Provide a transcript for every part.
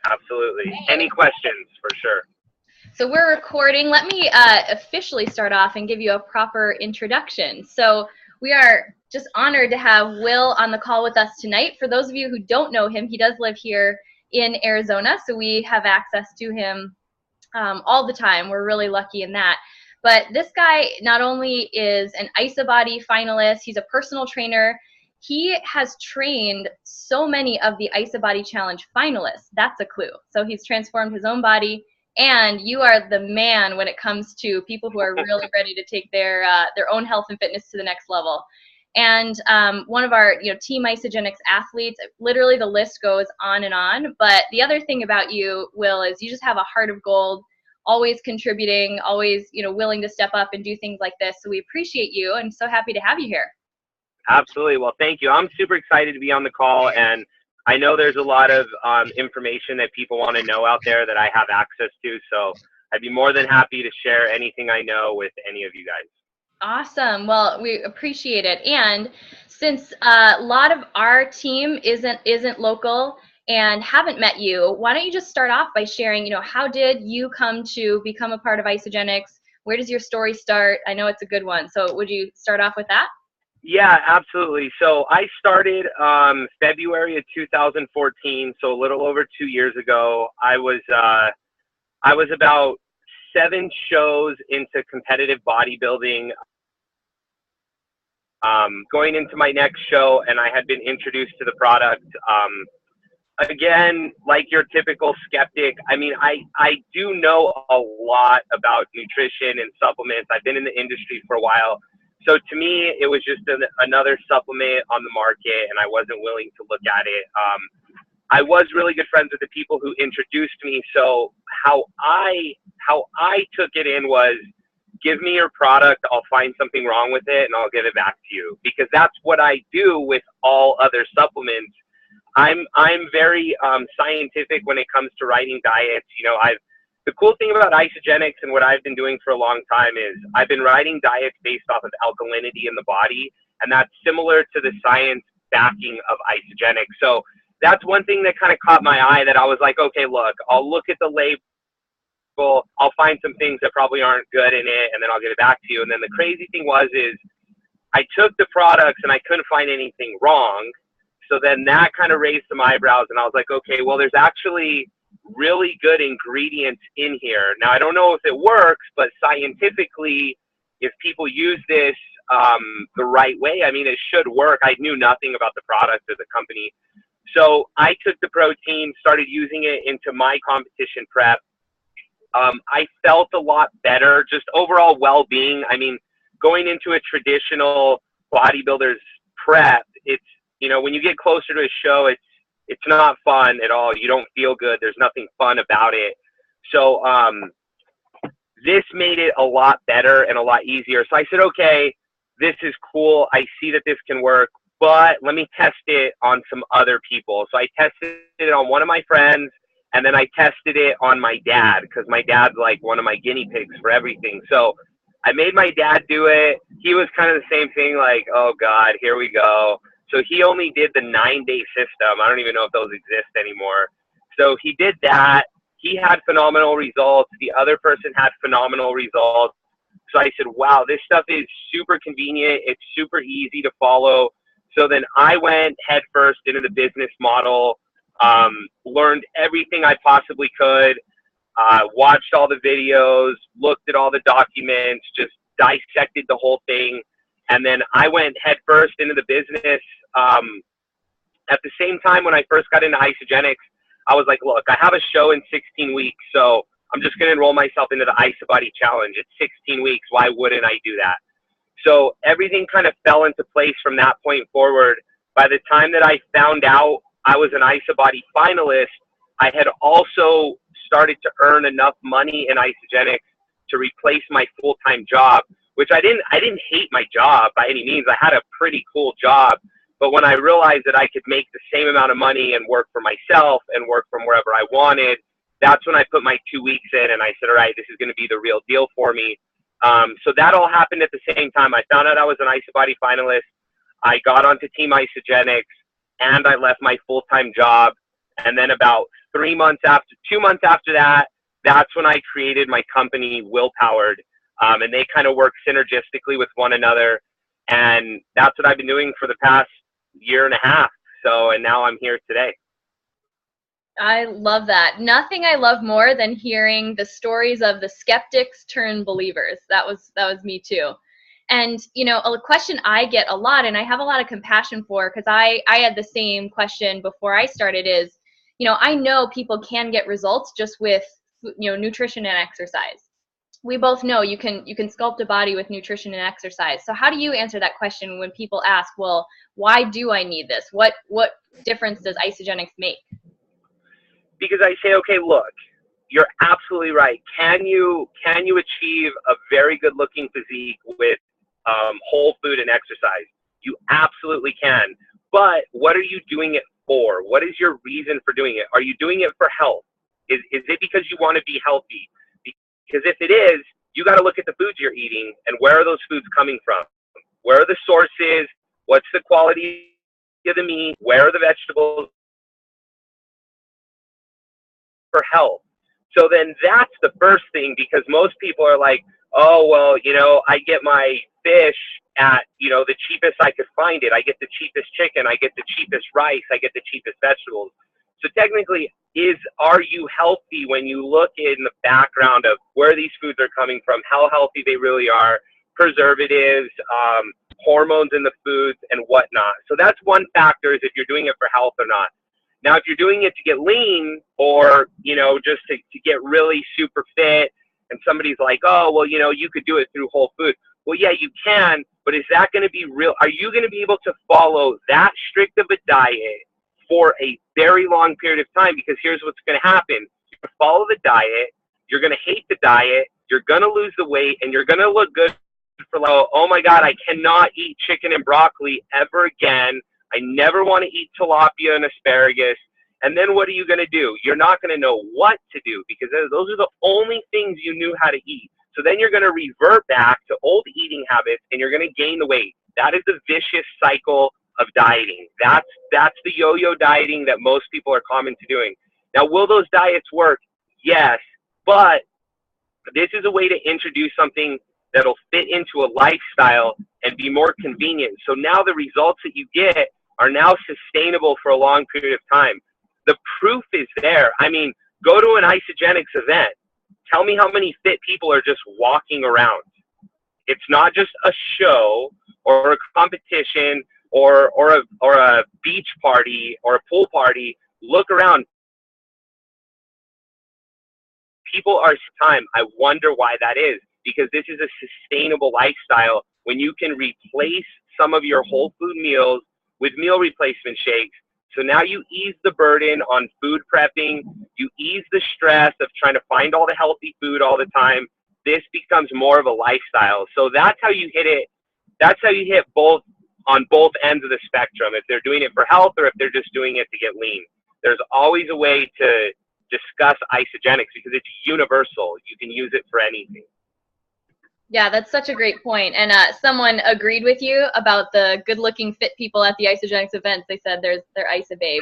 Absolutely. Any questions, for sure. So we're recording. Let me officially start off and give you a proper introduction. So we are just honored to have Will on the call with us tonight. For those of you who don't know him, he does live here in Arizona, so we have access to him all the time. We're really lucky in that. But this guy not only is an IsaBody finalist, he's a personal trainer. He has trained so many of the IsaBody Challenge finalists. That's a clue. So he's transformed his own body, and you are the man when it comes to people who are really ready to take their own health and fitness to the next level. And one of our Team Isagenix athletes, literally the list goes on and on. But the other thing about you, Will, is you just have a heart of gold, always contributing, always willing to step up and do things like this. So we appreciate you and so happy to have you here. Absolutely. Well, thank you. I'm super excited to be on the call, and I know there's a lot of information that people want to know out there that I have access to. So I'd be more than happy to share anything I know with any of you guys. Awesome. Well, we appreciate it. And since a lot of our team isn't local and haven't met you, why don't you just start off by sharing, how did you come to become a part of Isagenix? Where does your story start? I know it's a good one. So would you start off with that? Yeah, absolutely. So I started February of 2014, so a little over 2 years ago. I was about 7 shows into competitive bodybuilding, going into my next show, and I had been introduced to the product. Again, like your typical skeptic, I mean, I do know a lot about nutrition and supplements. I've been in the industry for a while. So to me, it was just another supplement on the market, and I wasn't willing to look at it. I was really good friends with the people who introduced me. So how I took it in was, give me your product, I'll find something wrong with it, and I'll give it back to you. Because that's what I do with all other supplements. I'm very scientific when it comes to writing diets. The cool thing about Isagenix and what I've been doing for a long time is I've been writing diets based off of alkalinity in the body, and that's similar to the science backing of Isagenix. So that's one thing that kind of caught my eye, that I was like, okay, look, I'll look at the label, I'll find some things that probably aren't good in it, and then I'll get it back to you. And then the crazy thing is I took the products and I couldn't find anything wrong. So then that kind of raised some eyebrows, and I was like, okay, well, there's actually really good ingredients in here. Now, I don't know if it works, but scientifically, if people use this the right way, I mean, it should work. I knew nothing about the product or the company. So I took the protein, started using it into my competition prep. I felt a lot better, just overall well-being. I mean, going into a traditional bodybuilder's prep, it's, when you get closer to a show, it's not fun at all. You don't feel good. There's nothing fun about it. So this made it a lot better and a lot easier. So I said, okay, this is cool. I see that this can work, but let me test it on some other people. So I tested it on one of my friends, and then I tested it on my dad, because my dad's like one of my guinea pigs for everything. So I made my dad do it. He was kind of the same thing, like, oh God, here we go. So he only did the 9-day system. I don't even know if those exist anymore. So he did that. He had phenomenal results. The other person had phenomenal results. So I said, wow, this stuff is super convenient. It's super easy to follow. So then I went headfirst into the business model, learned everything I possibly could, watched all the videos, looked at all the documents, just dissected the whole thing. And then I went headfirst into the business. At the same time, when I first got into Isagenix, I was like, look, I have a show in 16 weeks, so I'm just going to enroll myself into the IsaBody Challenge. It's 16 weeks. Why wouldn't I do that? So everything kind of fell into place from that point forward. By the time that I found out I was an IsaBody finalist, I had also started to earn enough money in Isagenix to replace my full-time job, which I didn't hate my job by any means. I had a pretty cool job. But when I realized that I could make the same amount of money and work for myself and work from wherever I wanted, that's when I put my 2 weeks in and I said, all right, this is going to be the real deal for me. So that all happened at the same time. I found out I was an IsaBody finalist. I got onto Team Isagenix, and I left my full-time job. And then about 2 months after that, that's when I created my company, Willpowered. And they kind of work synergistically with one another. And that's what I've been doing for the past year and a half. So, and now I'm here today. I love that. Nothing I love more than hearing the stories of the skeptics turn believers. That was me too. And, you know, a question I get a lot, and I have a lot of compassion for, because I had the same question before I started, is, you know, I know people can get results just with, you know, nutrition and exercise. We both know you can sculpt a body with nutrition and exercise. So how do you answer that question when people ask, well, why do I need this? What difference does Isagenix make? Because I say, okay, look, you're absolutely right. Can you achieve a very good looking physique with whole food and exercise? You absolutely can. But what are you doing it for? What is your reason for doing it? Are you doing it for health? Is it because you want to be healthy? Because if it is, you got to look at the foods you're eating and where are those foods coming from? Where are the sources? What's the quality of the meat? Where are the vegetables? For health. So then that's the first thing, because most people are like, oh, well, you know, I get my fish at, you know, the cheapest I could find it. I get the cheapest chicken. I get the cheapest rice. I get the cheapest vegetables. So technically, are you healthy when you look in the background of where these foods are coming from, how healthy they really are, preservatives, hormones in the foods and whatnot. So that's one factor, is if you're doing it for health or not. Now, if you're doing it to get lean, or, you know, just to get really super fit, and somebody's like, oh, well, you know, you could do it through whole food. Well, yeah, you can, but is that going to be real? Are you going to be able to follow that strict of a diet for a very long period of time? Because here's what's going to happen. You're going to follow the diet, you're going to hate the diet, you're going to lose the weight, and you're going to look good for like, oh my God, I cannot eat chicken and broccoli ever again. I never want to eat tilapia and asparagus. And then what are you going to do? You're not going to know what to do, because those are the only things you knew how to eat. So then you're going to revert back to old eating habits, and you're going to gain the weight. That is the vicious cycle of dieting. That's the yo-yo dieting that most people are common to doing. Now, will those diets work? Yes, but this is a way to introduce something that'll fit into a lifestyle and be more convenient. So now the results that you get are now sustainable for a long period of time. The proof is there. I mean, go to an Isagenix event. Tell me how many fit people are just walking around. It's not just a show or a competition or a beach party or a pool party. Look around. People are time. I wonder why that is, because this is a sustainable lifestyle when you can replace some of your whole food meals with meal replacement shakes. So now you ease the burden on food prepping. You ease the stress of trying to find all the healthy food all the time. This becomes more of a lifestyle. So that's how you hit it. That's how you hit both on both ends of the spectrum. If they're doing it for health or if they're just doing it to get lean, there's always a way to discuss Isagenix, because it's universal. You can use it for anything. Yeah, that's such a great point. And someone agreed with you about the good-looking, fit people at the Isagenix events. They said they're IsaBabes.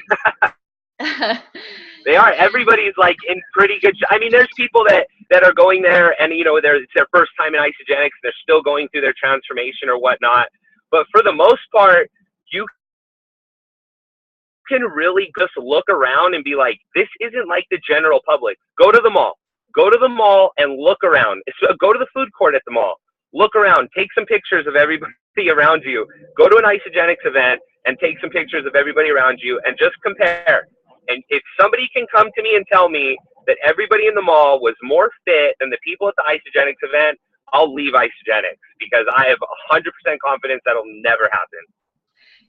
They are. Everybody's like in pretty good I mean, there's people that are going there and, you know, it's their first time in Isagenix. They're still going through their transformation or whatnot. But for the most part, you can really just look around and be like, this isn't like the general public. Go to the mall. Go to the mall and look around. Go to the food court at the mall. Look around. Take some pictures of everybody around you. Go to an Isagenix event and take some pictures of everybody around you and just compare. And if somebody can come to me and tell me that everybody in the mall was more fit than the people at the Isagenix event, I'll leave Isagenix, because I have 100% confidence that'll never happen.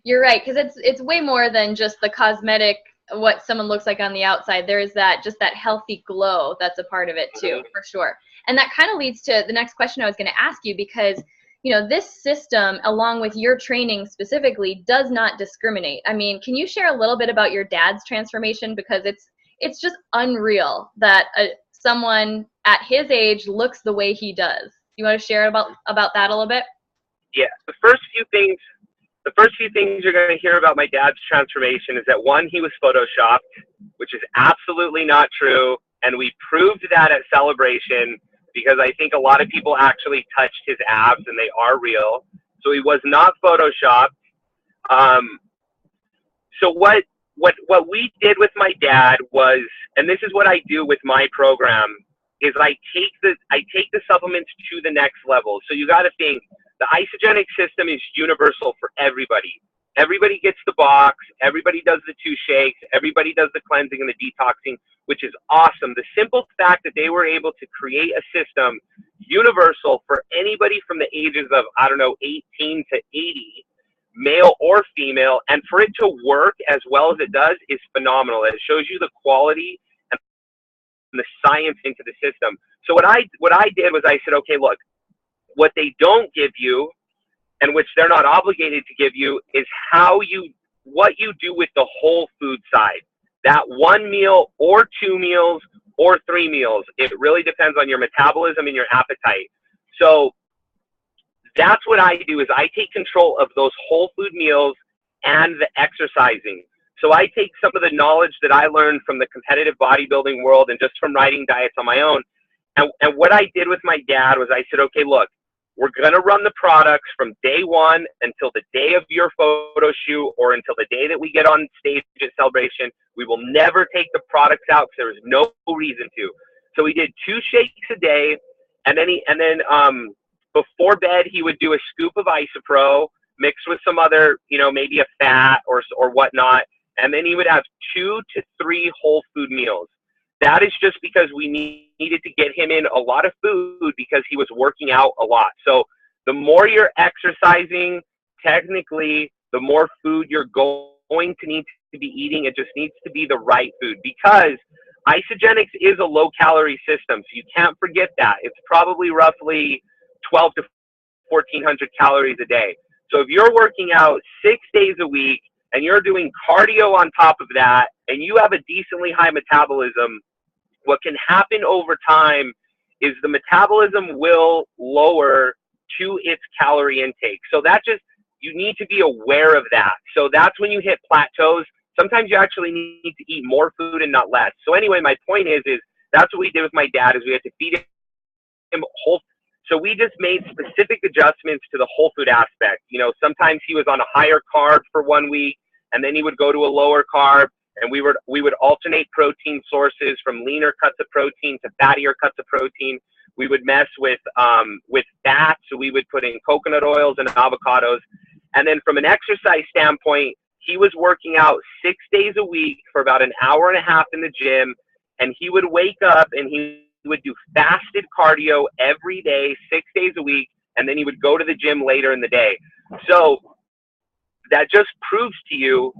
You're right, because it's way more than just the cosmetic, what someone looks like on the outside. There is that healthy glow that's a part of it too, for sure. And that kind of leads to the next question I was going to ask you, because, you know, this system, along with your training specifically, does not discriminate. I mean, can you share a little bit about your dad's transformation? Because it's just unreal that someone at his age looks the way he does. You want to share about that a little bit? Yeah, the first few things the first few things you're going to hear about my dad's transformation is that, one, he was photoshopped, which is absolutely not true. And we proved that at Celebration because I think a lot of people actually touched his abs and they are real. So he was not photoshopped. So what we did with my dad was, and this is what I do with my program, is I take the supplements to the next level. So you got to think, the isogenic system is universal for everybody. Everybody gets the box. Everybody does the 2 shakes. Everybody does the cleansing and the detoxing, which is awesome. The simple fact that they were able to create a system universal for anybody from the ages of, I don't know, 18 to 80, male or female, and for it to work as well as it does is phenomenal. It shows you the quality and the science into the system. So what I did was I said, okay, look, what they don't give you, and which they're not obligated to give you, is what you do with the whole food side. That 1 meal or 2 meals or 3 meals. It really depends on your metabolism and your appetite. So that's what I do, is I take control of those whole food meals and the exercising. So I take some of the knowledge that I learned from the competitive bodybuilding world and just from writing diets on my own. And what I did with my dad was I said, okay, look, we're going to run the products from day 1 until the day of your photo shoot or until the day that we get on stage at Celebration. We will never take the products out because there was no reason to. So we did 2 shakes a day, and then before bed he would do a scoop of IsaPro mixed with some other, maybe a fat or whatnot, and then he would have 2 to 3 whole food meals. That is just because we needed to get him in a lot of food because he was working out a lot. So the more you're exercising, technically, the more food you're going to need to be eating. It just needs to be the right food because isogenics is a low-calorie system, so you can't forget that. It's probably roughly 12 to 1,400 calories a day. So if you're working out 6 days a week and you're doing cardio on top of that and you have a decently high metabolism, what can happen over time is the metabolism will lower to its calorie intake. So you need to be aware of that. So that's when you hit plateaus. Sometimes you actually need to eat more food and not less. So anyway, my point is that's what we did with my dad, is we had to feed him whole. So we just made specific adjustments to the whole food aspect. Sometimes he was on a higher carb for 1 week, and then he would go to a lower carb. And we would alternate protein sources from leaner cuts of protein to fattier cuts of protein. We would mess with fat, so we would put in coconut oils and avocados. And then from an exercise standpoint, he was working out 6 days a week for about an hour and a half in the gym, and he would wake up and he would do fasted cardio every day, 6 days a week, and then he would go to the gym later in the day. So that just proves to you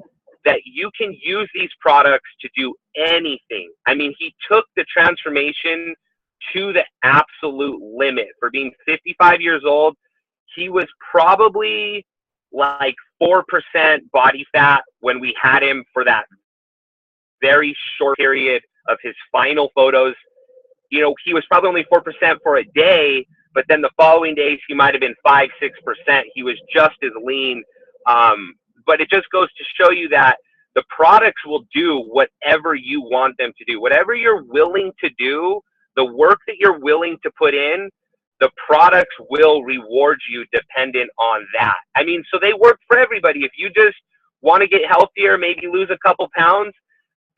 that you can use these products to do anything. I mean, he took the transformation to the absolute limit. For being 55 years old, he was probably like 4% body fat when we had him for that very short period of his final photos. He was probably only 4% for a day, but then the following days he might have been 5-6%. He was just as lean. But it just goes to show you that the products will do whatever you want them to do. Whatever you're willing to do, the work that you're willing to put in, the products will reward you dependent on that. I mean, so they work for everybody. If you just want to get healthier, maybe lose a couple pounds,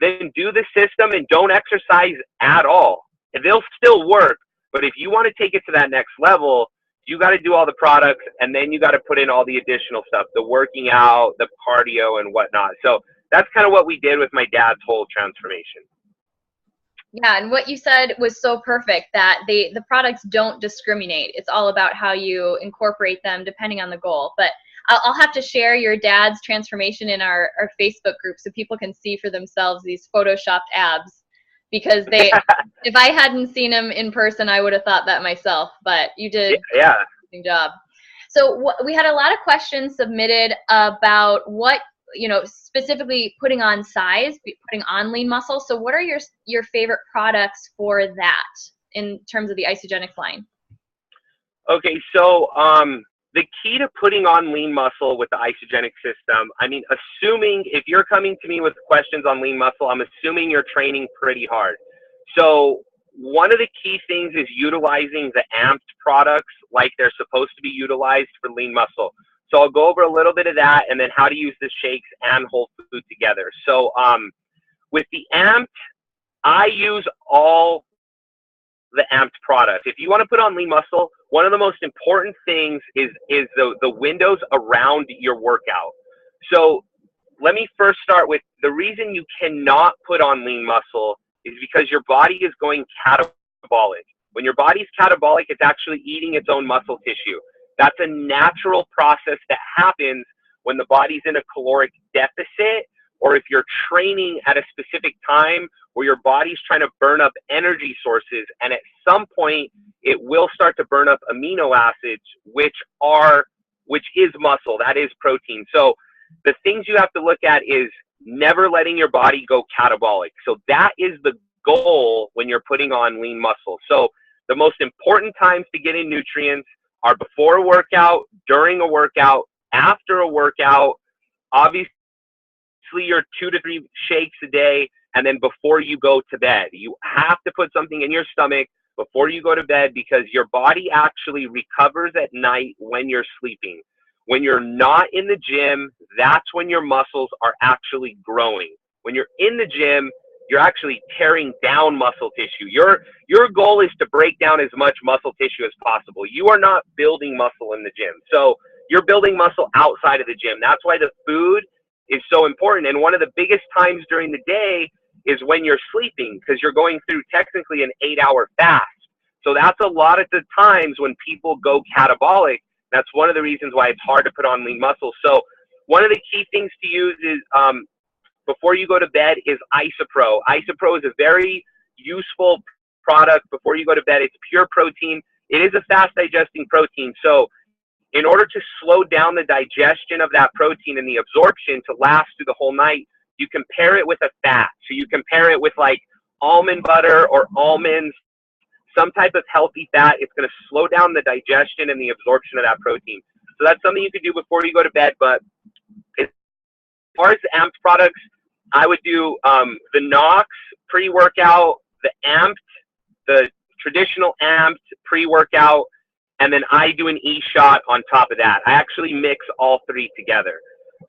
then do the system and don't exercise at all. They'll still work. But if you want to take it to that next level, you got to do all the products, and then you got to put in all the additional stuff, the working out, the cardio, and whatnot. So that's kind of what we did with my dad's whole transformation. Yeah, and what you said was so perfect, that the products don't discriminate. It's all about how you incorporate them depending on the goal. But I'll have to share your dad's transformation in our Facebook group so people can see for themselves these photoshopped abs. Because if I hadn't seen him in person, I would have thought that myself. But you did an amazing job. So we had a lot of questions submitted about what, specifically putting on size, putting on lean muscle. So what are your favorite products for that in terms of the Isogenics line? Okay, so the key to putting on lean muscle with the isogenic system, I mean, assuming if you're coming to me with questions on lean muscle, I'm assuming you're training pretty hard. So one of the key things is utilizing the amped products like they're supposed to be utilized for lean muscle. So I'll go over a little bit of that and then how to use the shakes and whole food together. So with the amped, I use all the amped products. If you want to put on lean muscle, one of the most important things is the windows around your workout. So let me first start with the reason you cannot put on lean muscle is because your body is going catabolic. When your body's catabolic, it's actually eating its own muscle tissue. That's a natural process that happens when the body's in a caloric deficit, or if you're training at a specific time where your body's trying to burn up energy sources, and at some point it will start to burn up amino acids, which is muscle, that is protein. So the things you have to look at is never letting your body go catabolic. So that is the goal when you're putting on lean muscle. So the most important times to get in nutrients are before a workout, during a workout, after a workout, obviously your 2 to 3 shakes a day, and then before you go to bed. You have to put something in your stomach before you go to bed because your body actually recovers at night when you're sleeping. When you're not in the gym, that's when your muscles are actually growing. When you're in the gym, you're actually tearing down muscle tissue. Your goal is to break down as much muscle tissue as possible. You are not building muscle in the gym. So you're building muscle outside of the gym. That's why the food is so important. And one of the biggest times during the day is when you're sleeping because you're going through technically an 8-hour fast. So that's a lot of the times when people go catabolic. That's one of the reasons why it's hard to put on lean muscle. So one of the key things to use is before you go to bed is IsaPro. IsaPro is a very useful product before you go to bed. It's pure protein. It is a fast digesting protein. So in order to slow down the digestion of that protein and the absorption to last through the whole night, you compare it with a fat. So you compare it with like almond butter or almonds, some type of healthy fat. It's going to slow down the digestion and the absorption of that protein. So that's something you could do before you go to bed. But as far as the amped products, I would do the Nox pre-workout, the amped, the traditional amped pre-workout, and then I do an e-shot on top of that. I actually mix all 3 together.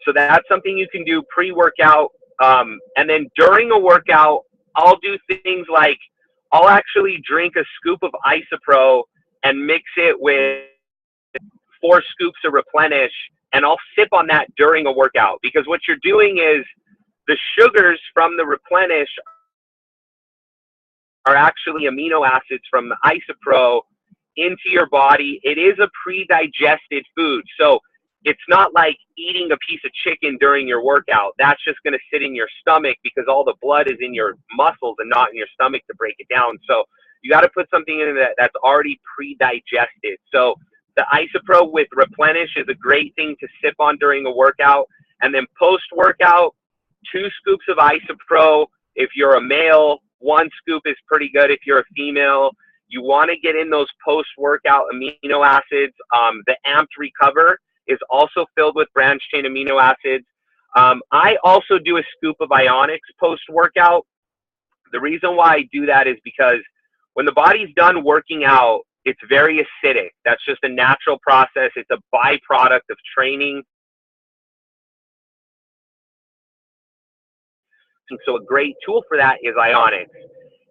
So that's something you can do pre-workout. And then during a workout, I'll do things like I'll actually drink a scoop of IsaPro and mix it with 4 scoops of Replenish, and I'll sip on that during a workout. Because what you're doing is the sugars from the Replenish are actually amino acids from the IsaPro into your body. It is a pre-digested food. So it's not like eating a piece of chicken during your workout. That's just going to sit in your stomach because all the blood is in your muscles and not in your stomach to break it down. So you got to put something in that's already pre-digested. So the IsaPro with Replenish is a great thing to sip on during a workout. And then post-workout, 2 scoops of IsaPro. If you're a male, 1 scoop is pretty good. If you're a female, you want to get in those post-workout amino acids. The Amped Recover is also filled with branched-chain amino acids. I also do a scoop of Ionics post-workout. The reason why I do that is because when the body's done working out, it's very acidic. That's just a natural process. It's a byproduct of training. And so a great tool for that is Ionics.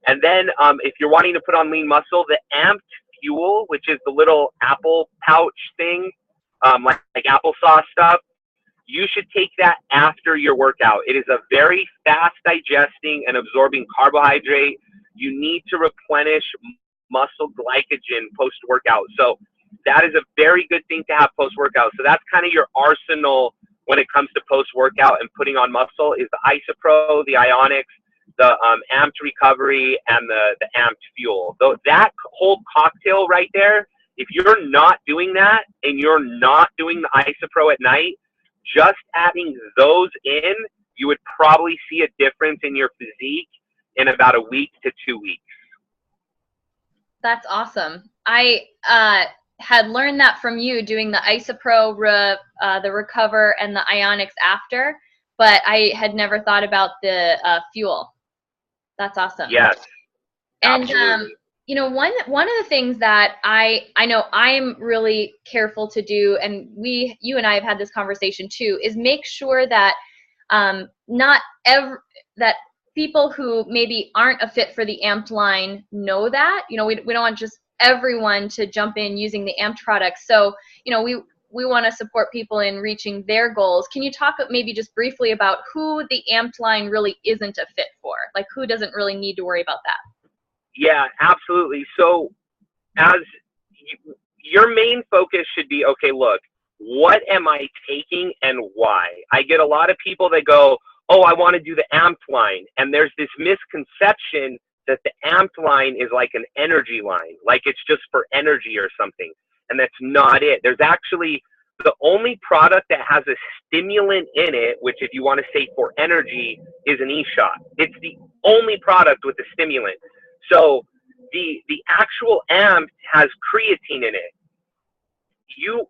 And then if you're wanting to put on lean muscle, the Amped Fuel, which is the little apple pouch thing, like applesauce stuff, you should take that after your workout. It is a very fast digesting and absorbing carbohydrate. You need to replenish muscle glycogen post-workout. So that is a very good thing to have post-workout. So that's kind of your arsenal when it comes to post-workout and putting on muscle is the IsaPro, the Ionics, the Amped Recovery, and the Amped Fuel. So that whole cocktail right there, if you're not doing that and you're not doing the IsaPro at night, just adding those in, you would probably see a difference in your physique in about a week to 2 weeks. That's awesome. I had learned that from you doing the IsaPro, the Recover, and the Ionics after, but I had never thought about the fuel. That's awesome. Yes. And Absolutely. you know, one of the things that I know I'm really careful to do, and you and I have had this conversation too, is make sure that that people who maybe aren't a fit for the Amped line know that. You know, we don't want just everyone to jump in using the Amped products. So, you know, we want to support people in reaching their goals. Can you talk maybe just briefly about who the Amped line really isn't a fit for? Like, who doesn't really need to worry about that? Yeah, absolutely. So your main focus should be, okay, look, what am I taking and why? I get a lot of people that go, oh, I want to do the Amped line. And there's this misconception that the Amped line is like an energy line, like it's just for energy or something. And that's not it. There's actually the only product that has a stimulant in it, which if you want to say for energy, is an E-Shot. It's the only product with a stimulant. So the actual Amped has creatine in it. You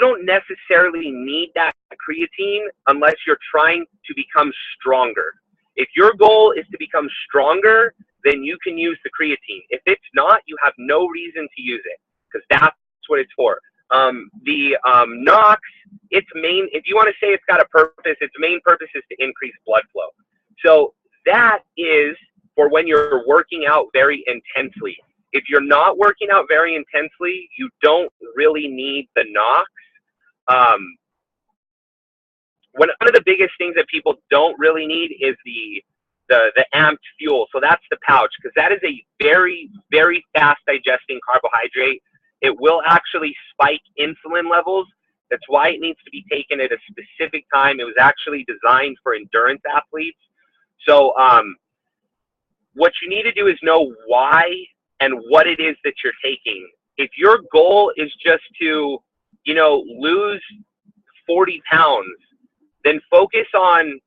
don't necessarily need that creatine unless you're trying to become stronger. If your goal is to become stronger, then you can use the creatine. If it's not, you have no reason to use it, because that's what it's for. The Nox, its main, if you want to say it's got a purpose, its main purpose is to increase blood flow. So that is for when you're working out very intensely. If you're not working out very intensely, you don't really need the Nox. One of the biggest things that people don't really need is the Amped fuel. So that's the pouch, because that is a very, very fast digesting carbohydrate. It will actually spike insulin levels. That's why it needs to be taken at a specific time. It was actually designed for endurance athletes. So what you need to do is know why and what it is that you're taking. If your goal is just to, you know, lose 40 pounds, then focus on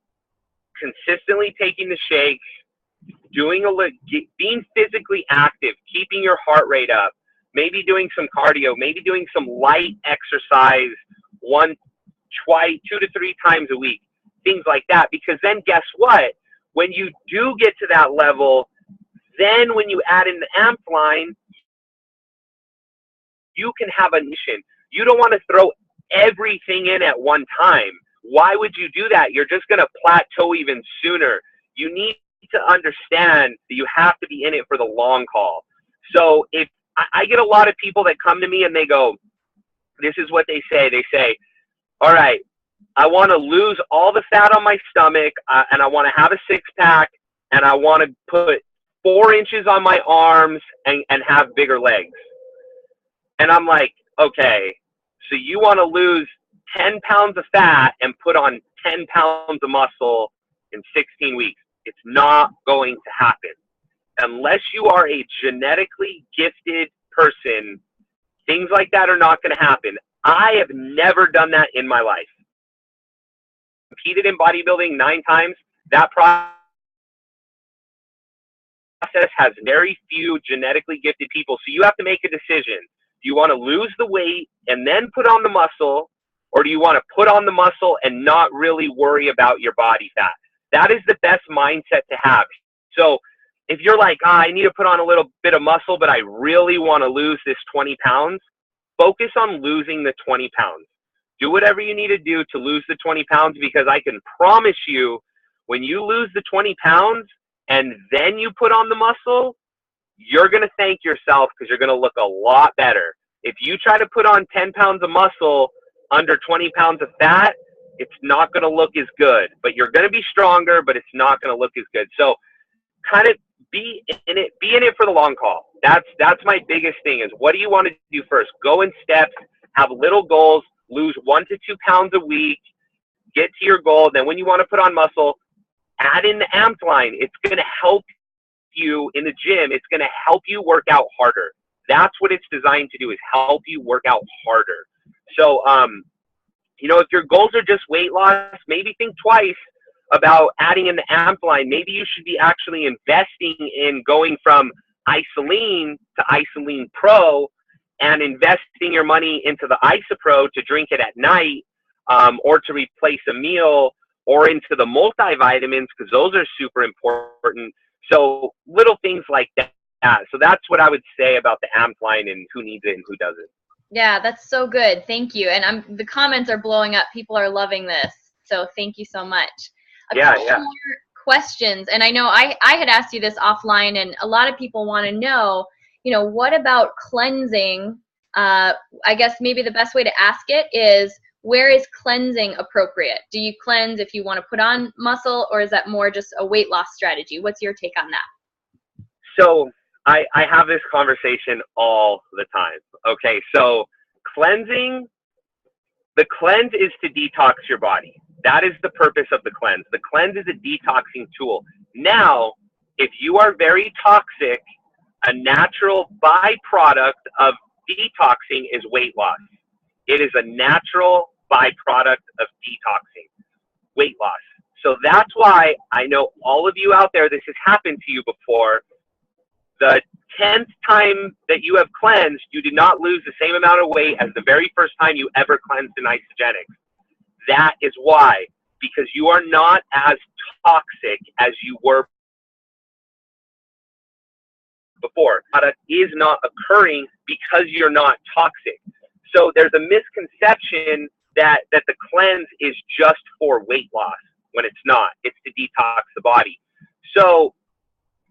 consistently taking the shakes, being physically active, keeping your heart rate up, maybe doing some cardio, maybe doing some light exercise 2 to 3 times a week, things like that. Because then guess what? When you do get to that level, then when you add in the Amped line, you can have a mission. You don't want to throw everything in at one time. Why would you do that? You're just going to plateau even sooner. You need to understand that you have to be in it for the long haul. So if I get a lot of people that come to me and they go, this is what they say. They say, all right, I want to lose all the fat on my stomach, and I want to have a 6-pack, and I want to put 4 inches on my arms and have bigger legs. And I'm like, okay, so you want to lose 10 pounds of fat and put on 10 pounds of muscle in 16 weeks. It's not going to happen. Unless you are a genetically gifted person, things like that are not going to happen. I have never done that in my life. Competed in bodybuilding 9 times. That process has very few genetically gifted people. So you have to make a decision. Do you want to lose the weight and then put on the muscle, or do you want to put on the muscle and not really worry about your body fat? That is the best mindset to have. So if you're like, I need to put on a little bit of muscle, but I really want to lose this 20 pounds, focus on losing the 20 pounds. Do whatever you need to do to lose the 20 pounds, because I can promise you, when you lose the 20 pounds and then you put on the muscle, you're going to thank yourself, because you're going to look a lot better. If you try to put on 10 pounds of muscle under 20 pounds of fat, it's not going to look as good. But you're going to be stronger, but it's not going to look as good. So kind of be in it for the long haul. That's my biggest thing, is what do you want to do first? Go in steps, have little goals, lose 1 to 2 pounds a week, get to your goal. Then when you want to put on muscle, add in the Amped line. It's going to help you in the gym. It's going to help you work out harder. That's what it's designed to do, is help you work out harder. So, you know, if your goals are just weight loss, maybe think twice about adding in the Amped line. Maybe you should be actually investing in going from Isoline to Isoline Pro and investing your money into the IsaPro to drink it at night, or to replace a meal, or into the multivitamins, because those are super important. So little things like that. So that's what I would say about the AMP line and who needs it and who doesn't. Yeah, that's so good. Thank you. And the comments are blowing up. People are loving this. So thank you so much. A couple more questions. And I know I had asked you this offline, and a lot of people want to know, what about cleansing? I guess maybe the best way to ask it is, where is cleansing appropriate? Do you cleanse if you want to put on muscle, or is that more just a weight loss strategy? What's your take on that? So I have this conversation all the time. Okay, so cleansing, the cleanse is to detox your body. That is the purpose of the cleanse. The cleanse is a detoxing tool. Now, if you are very toxic, a natural byproduct of detoxing is weight loss. It is a natural byproduct of detoxing, weight loss. So that's why I know all of you out there, this has happened to you before. The 10th time that you have cleansed, you did not lose the same amount of weight as the very first time you ever cleansed in Isagenics. That is why, because you are not as toxic as you were before. Product is not occurring because you're not toxic. So there's a misconception that the cleanse is just for weight loss, when it's not. It's to detox the body. So,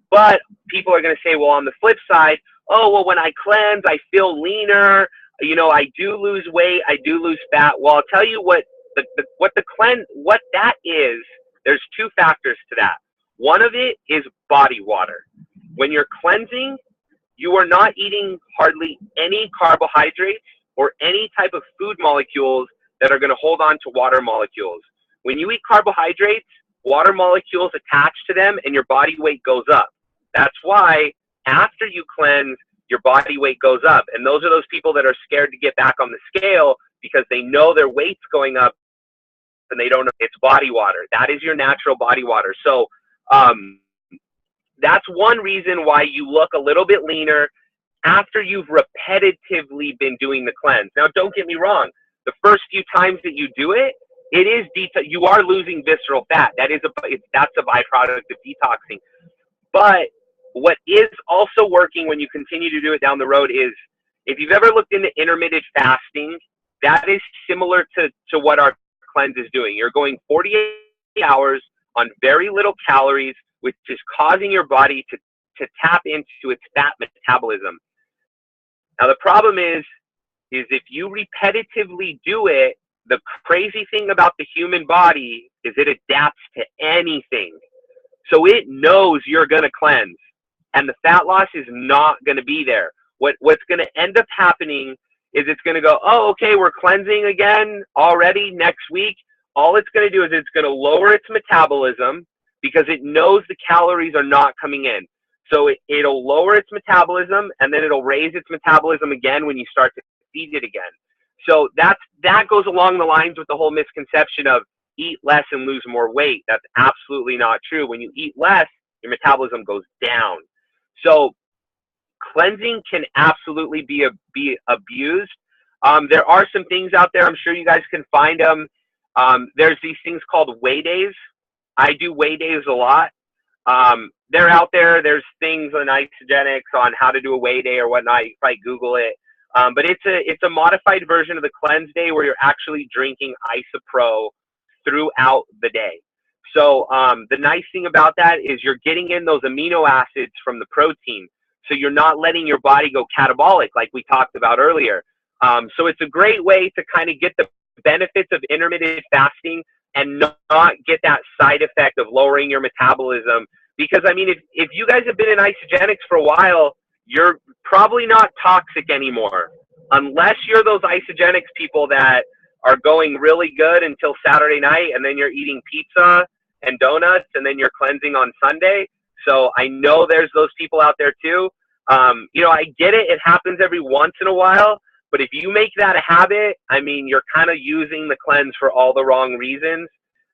but people are going to say, well, on the flip side, oh, well, when I cleanse, I feel leaner. I do lose weight. I do lose fat. Well, I'll tell you what the cleanse, what that is. There's two factors to that. One of it is body water. When you're cleansing, you are not eating hardly any carbohydrates or any type of food molecules that are going to hold on to water molecules. When you eat carbohydrates, water molecules attach to them and your body weight goes up. That's why after you cleanse, your body weight goes up. And those are those people that are scared to get back on the scale because they know their weight's going up and they don't know it's body water. That is your natural body water. So that's one reason why you look a little bit leaner after you've repetitively been doing the cleanse. Now, don't get me wrong. The first few times that you do it, it is you are losing visceral fat. That's a byproduct of detoxing. But what is also working when you continue to do it down the road is, if you've ever looked into intermittent fasting, that is similar to what our cleanse is doing. You're going 48 hours on very little calories, which is causing your body to tap into its fat metabolism. Now, the problem is if you repetitively do it, the crazy thing about the human body is it adapts to anything. So it knows you're going to cleanse, and the fat loss is not going to be there. What's going to end up happening is it's going to go, oh, okay, we're cleansing again already next week. All it's going to do is it's going to lower its metabolism because it knows the calories are not coming in. So it'll lower its metabolism, and then it'll raise its metabolism again when you start to feed it again. So that goes along the lines with the whole misconception of eat less and lose more weight. That's absolutely not true. When you eat less, your metabolism goes down. So cleansing can absolutely be abused. There are some things out there. I'm sure you guys can find them. There's these things called weigh days. I do weigh days a lot. They're out there. There's things on Isagenics on how to do a weigh day or whatnot. You can probably Google it. But it's a modified version of the cleanse day where you're actually drinking IsaPro throughout the day. So the nice thing about that is you're getting in those amino acids from the protein. So you're not letting your body go catabolic like we talked about earlier. So it's a great way to kind of get the benefits of intermittent fasting and not get that side effect of lowering your metabolism. Because, I mean, if you guys have been in Isagenics for a while, you're probably not toxic anymore. Unless you're those Isagenics people that are going really good until Saturday night, and then you're eating pizza and donuts, and then you're cleansing on Sunday. So I know there's those people out there too. I get it. It happens every once in a while. But if you make that a habit, I mean, you're kind of using the cleanse for all the wrong reasons.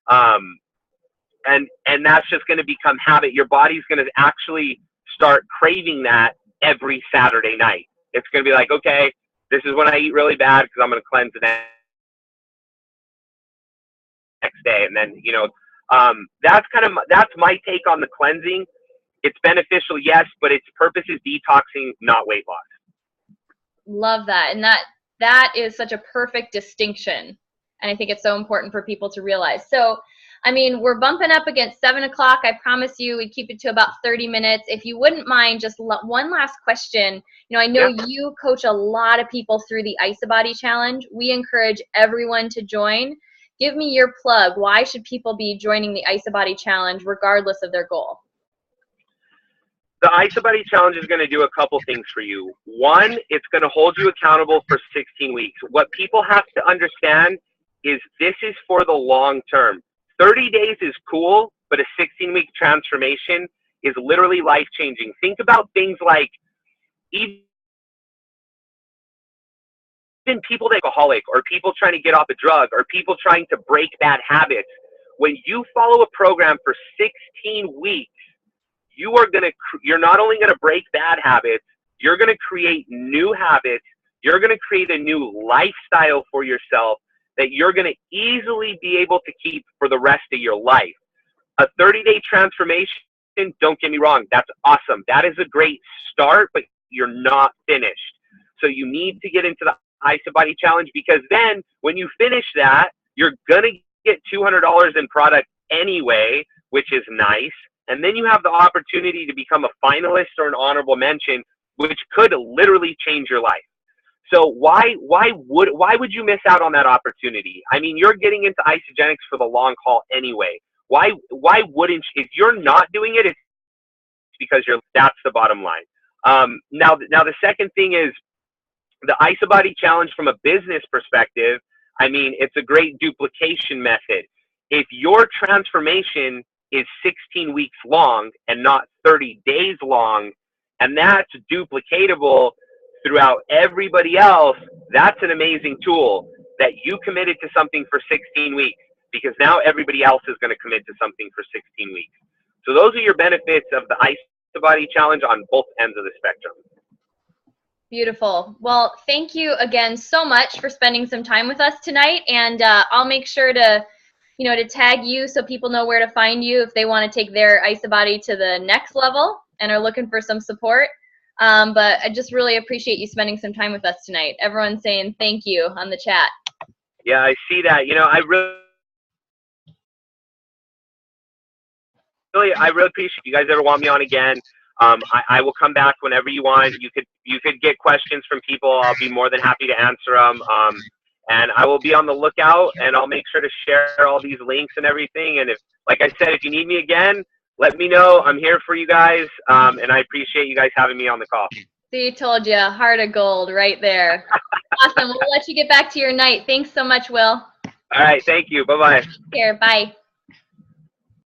And that's just going to become habit. Your body's going to actually start craving that every Saturday night. It's going to be like, okay, This is when I eat really bad because I'm going to cleanse the next day. And then, that's my take on the cleansing. It's beneficial, yes, but its purpose is detoxing, not weight loss. Love that. And that is such a perfect distinction. And I think it's so important for people to realize. So, I mean, we're bumping up against 7 o'clock. I promise you we'd keep it to about 30 minutes. If you wouldn't mind, just one last question. I know you coach a lot of people through the IsaBody challenge. We encourage everyone to join. Give me your plug. Why should people be joining the IsaBody challenge regardless of their goal? The IsaBody challenge is going to do a couple things for you. One, it's going to hold you accountable for 16 weeks. What people have to understand is this is for the long term. 30 days is cool, but a 16-week transformation is literally life-changing. Think about things like even people that are alcoholic, or people trying to get off a drug, or people trying to break bad habits. When you follow a program for 16 weeks, you're not only going to break bad habits, you're going to create new habits. You're going to create a new lifestyle for yourself that you're going to easily be able to keep for the rest of your life. A 30-day transformation, don't get me wrong, that's awesome. That is a great start, but you're not finished. So you need to get into the IsaBody challenge, because then when you finish that, you're going to get $200 in product anyway, which is nice. And then you have the opportunity to become a finalist or an honorable mention, which could literally change your life. So why would you miss out on that opportunity? I mean, you're getting into isogenics for the long haul anyway. Why wouldn't you? If you're not doing it, it's because that's the bottom line. Now the second thing is the IsaBody challenge from a business perspective. I mean, it's a great duplication method. If your transformation is 16 weeks long and not 30 days long, and that's duplicatable throughout everybody else, that's an amazing tool that you committed to something for 16 weeks, because now everybody else is going to commit to something for 16 weeks. So those are your benefits of the IsaBody challenge on both ends of the spectrum. Beautiful. Well, thank you again so much for spending some time with us tonight, and I'll make sure to to tag you so people know where to find you if they want to take their IsaBody to the next level and are looking for some support. But I just really appreciate you spending some time with us tonight. Everyone's saying thank you on the chat. Yeah, I see that. I really appreciate it. If you guys ever want me on again, I will come back whenever you want. You could get questions from people. I'll be more than happy to answer them. And I will be on the lookout, and I'll make sure to share all these links and everything. And like I said, if you need me again, let me know. I'm here for you guys, and I appreciate you guys having me on the call. See, told you, heart of gold right there. Awesome. We'll let you get back to your night. Thanks so much, Will. All right. Thank you. Bye-bye. Here. Bye.